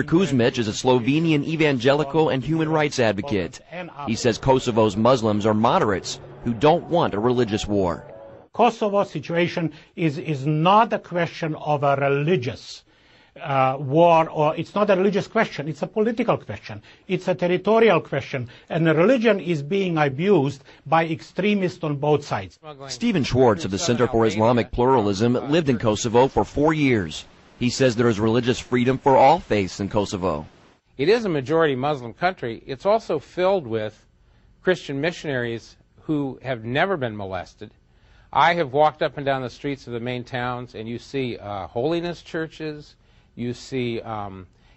Kuzmic is a Slovenian evangelical and human rights advocate. He says Kosovo's Muslims are moderates who don't want a religious war. Kosovo situation is not a question of a religious war, or it's not a religious question, it's a political question, it's a territorial question, and the religion is being abused by extremists on both sides. Stephen Schwartz of the Center for Islamic Pluralism lived in Kosovo for 4 years. He says there is religious freedom for all faiths in Kosovo. It is a majority Muslim country. It's also filled with Christian missionaries who have never been molested. I have walked up and down the streets of the main towns, and you see holiness churches, you see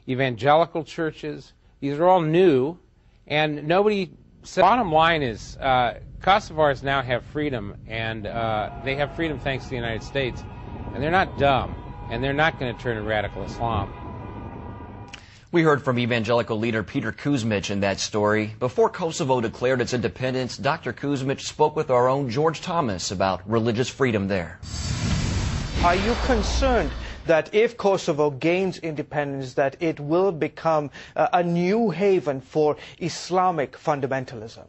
evangelical churches. These are all new, and nobody said. Bottom line is Kosovars now have freedom, and they have freedom thanks to the United States, and they're not dumb. And they're not going to turn to radical Islam. We heard from evangelical leader Peter Kuzmic in that story. Before Kosovo declared its independence, Dr. Kuzmic spoke with our own George Thomas about religious freedom there. Are you concerned that if Kosovo gains independence, that it will become a new haven for Islamic fundamentalism?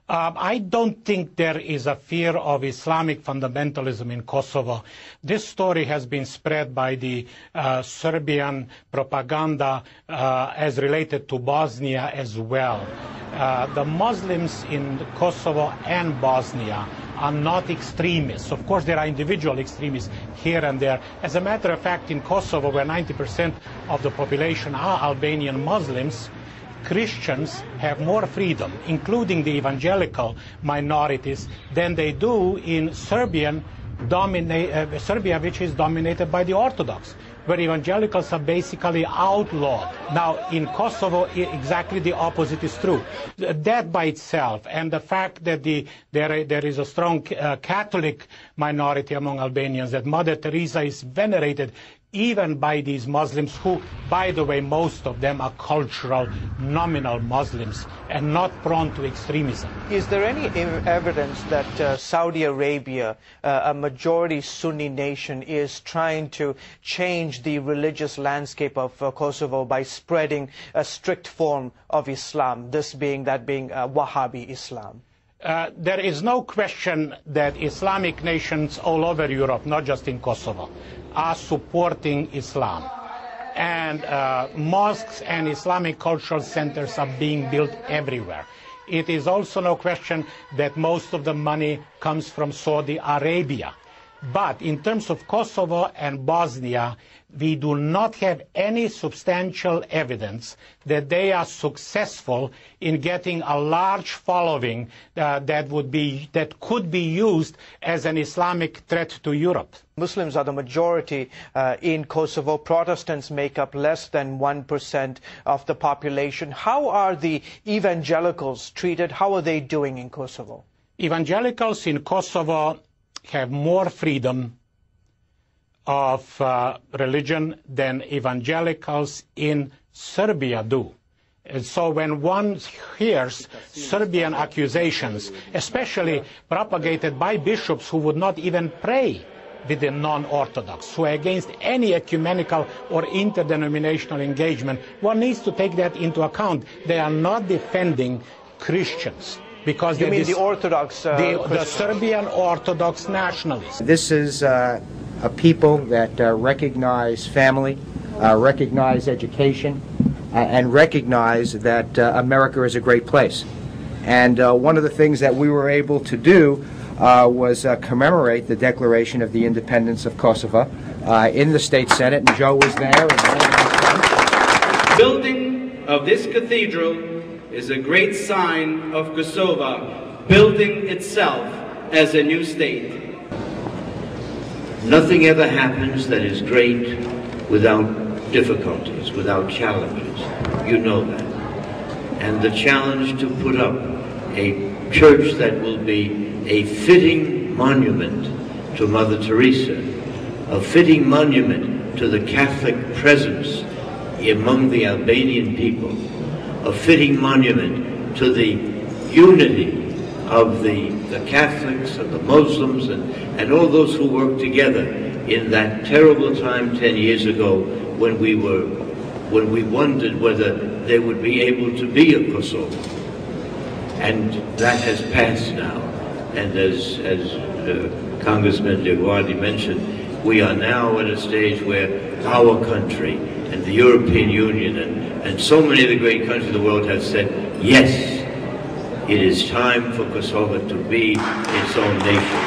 I don't think there is a fear of Islamic fundamentalism in Kosovo. This story has been spread by the Serbian propaganda as related to Bosnia as well. The Muslims in Kosovo and Bosnia are not extremists. Of course, there are individual extremists here and there. As a matter of fact, in Kosovo, where 90% of the population are Albanian Muslims, Christians have more freedom, including the evangelical minorities, than they do in Serbia, which is dominated by the Orthodox, where evangelicals are basically outlawed. Now, in Kosovo, exactly the opposite is true. That by itself, and the fact that there is a strong Catholic minority among Albanians, that Mother Teresa is venerated even by these Muslims who, by the way, most of them are cultural, nominal Muslims and not prone to extremism. Is there any evidence that Saudi Arabia, a majority Sunni nation, is trying to change the religious landscape of Kosovo by spreading a strict form of Islam, this being Wahhabi Islam? There is no question that Islamic nations all over Europe, not just in Kosovo, are supporting Islam. And mosques and Islamic cultural centers are being built everywhere. It is also no question that most of the money comes from Saudi Arabia. But in terms of Kosovo and Bosnia, we do not have any substantial evidence that they are successful in getting a large following that could be used as an Islamic threat to Europe. Muslims are the majority in Kosovo. Protestants make up less than 1% of the population. How are the evangelicals treated? How are they doing in Kosovo? Evangelicals in Kosovo have more freedom of religion than evangelicals in Serbia do. And so when one hears Serbian accusations, especially propagated by bishops who would not even pray with the non-Orthodox, who are against any ecumenical or interdenominational engagement, one needs to take that into account. They are not defending Christians. Because you mean the Orthodox the Serbian Orthodox nationalists. This is a people that recognize family, recognize education, and recognize that America is a great place. And one of the things that we were able to do was commemorate the declaration of the independence of Kosovo in the State Senate, and Joe was there. The building of this cathedral is a great sign of Kosovo building itself as a new state. Nothing ever happens that is great without difficulties, without challenges. You know that. And the challenge to put up a church that will be a fitting monument to Mother Teresa, a fitting monument to the Catholic presence among the Albanian people, a fitting monument to the unity of the Catholics and the Muslims and all those who worked together in that terrible time 10 years ago when we were when we wondered whether there would be able to be a Kosovo. And that has passed now. And as Congressman Leguardi mentioned, we are now at a stage where our country and the European Union and so many of the great countries of the world have said, yes, it is time for Kosovo to be its own nation.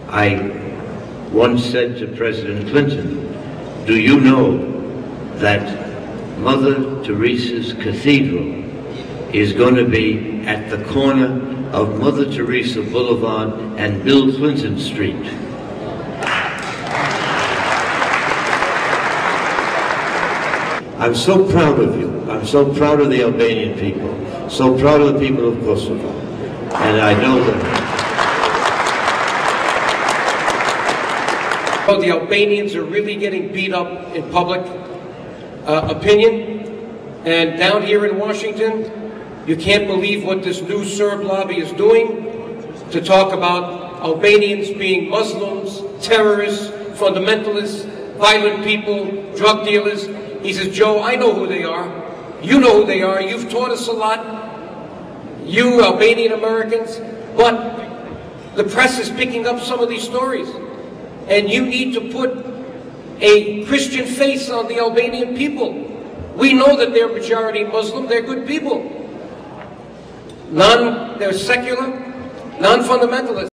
I once said to President Clinton, do you know that Mother Teresa's cathedral is going to be at the corner of Mother Teresa Boulevard and Bill Clinton Street? I'm so proud of you. I'm so proud of the Albanian people, so proud of the people of Kosovo. And I know that the Albanians are really getting beat up in public opinion. And down here in Washington, you can't believe what this new Serb lobby is doing to talk about Albanians being Muslims, terrorists, fundamentalists, violent people, drug dealers. He says, Joe, I know who they are. You know who they are. You've taught us a lot, you Albanian Americans. But the press is picking up some of these stories. And you need to put a Christian face on the Albanian people. We know that they're majority Muslim. They're good people. They're secular, non-fundamentalist.